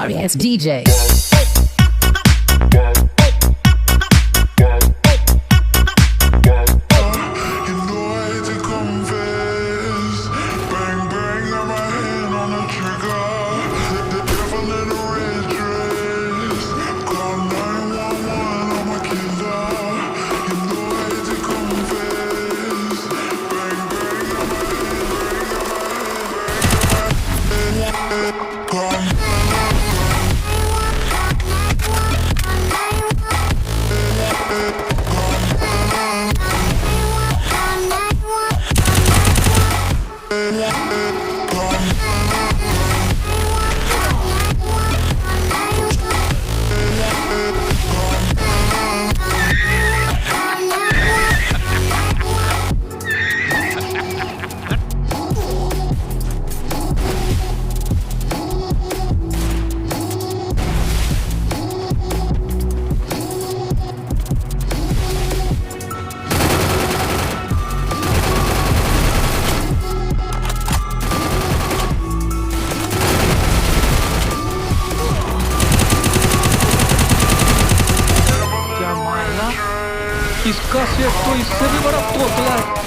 sorry ass DJ. इसका set तो इससे भी बड़ा तोतला है।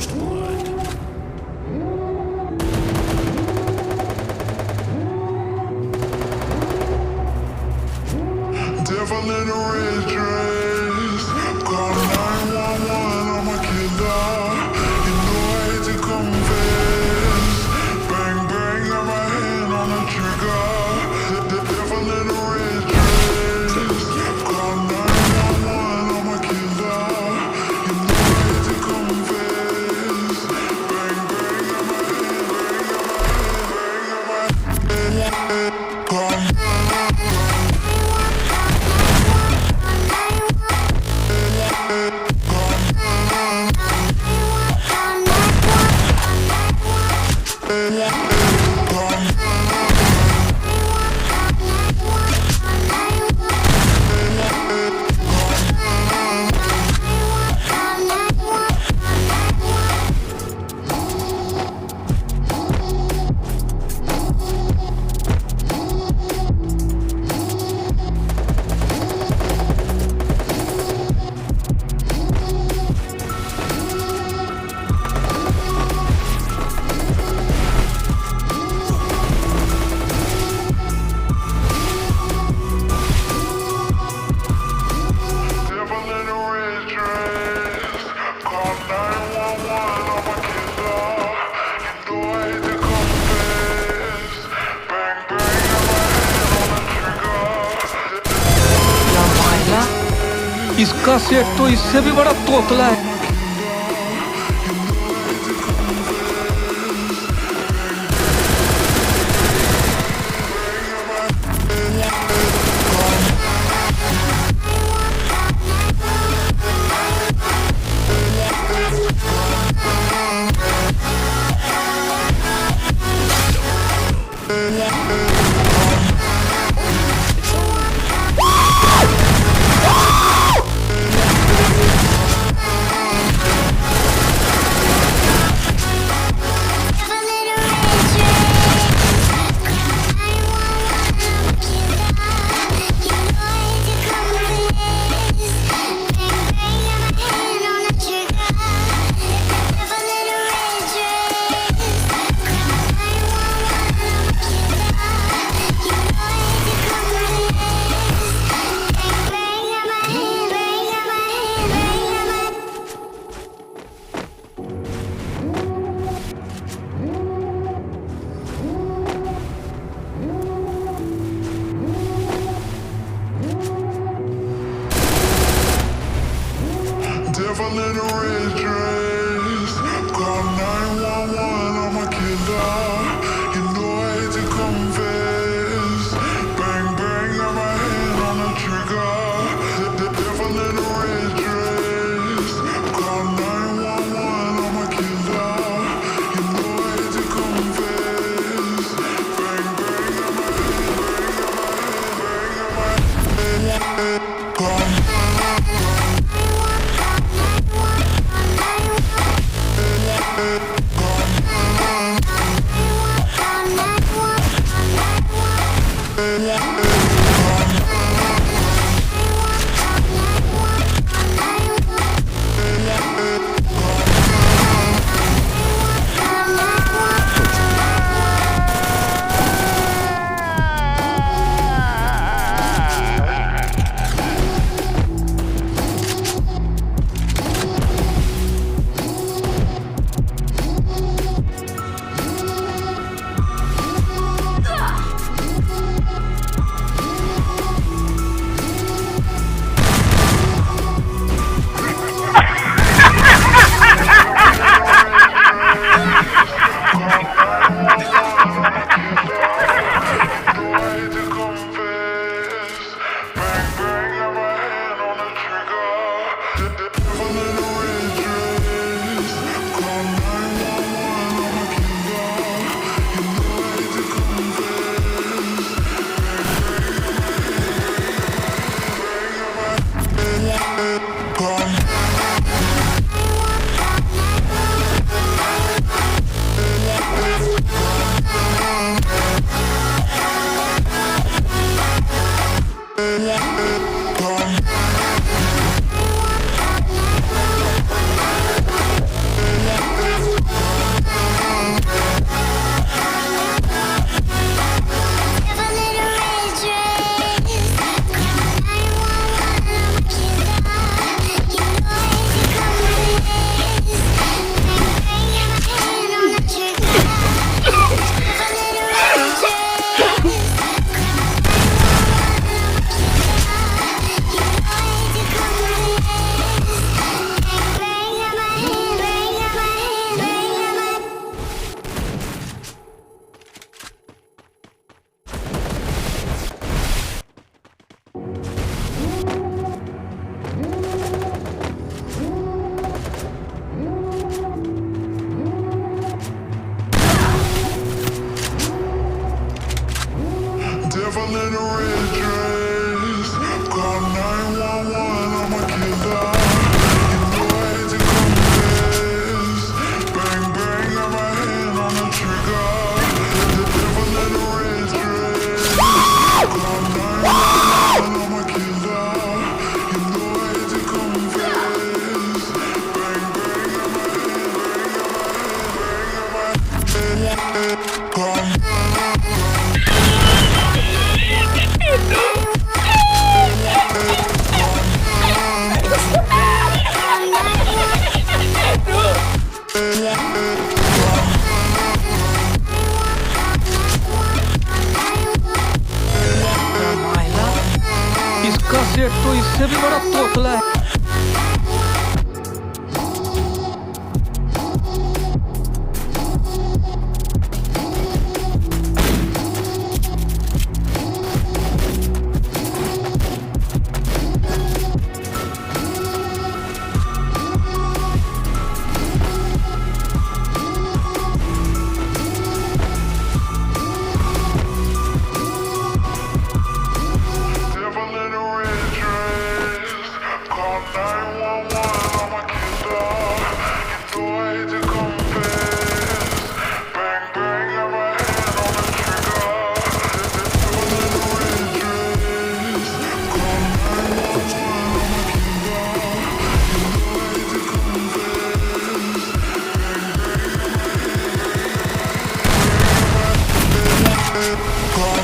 First blood. Devil in a red dress. Call 911, I'm a killer. You know I hate to confess. Bang, bang, got my hand on the trigger. The devil in a red dress. Call 911, I'm a killer. You know I hate to confess. Bang, bang, got my hand, bang, got my hand, call Devil in a red dress. Call 911, I'm a killer. You know I hate to confess. Bang, bang, got my hand on the trigger. La माइला, इसका set तो इससे भी बड़ा तोतला है। इससे भी बड़ा तोतला है। Devil in a red dress. Call 911, I'm a killer. You know I hate to confess. Bang bang, got my hand on the trigger. Devil in a red dress. Call 911, I'm a killer. You know I hate to confess. Bang bang, call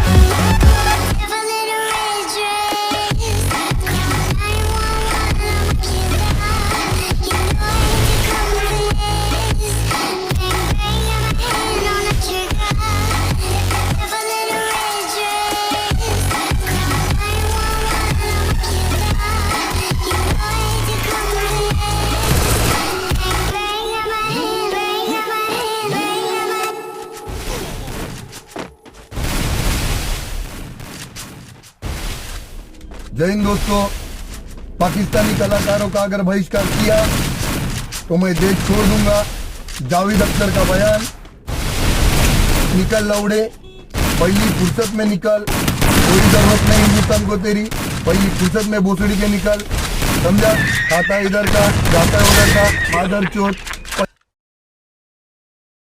Devil in a red dress. Call 911, I'm a killer. You know I hate to confess. Bang bang, got my hand on the trigger. Devil in a red dress. Call 911, I'm a killer. You know I hate to confess. Bang bang, got my hand, bang got my hand, bang got my. जय हिंद दोस्तों। पाकिस्तानी कलाकारों का अगर बहिष्कार किया तो मैं देश छोड़ दूंगा। जावेद अख्तर का बयान। निकल लौड़े, पहली फुर्सत में निकल, कोई जरूरत नहीं हिंदुस्तान को तेरी, पहली फुर्सत में भोसड़ी के निकल। समझा? खाता इधर का, जाता उधर का, मादर चोट।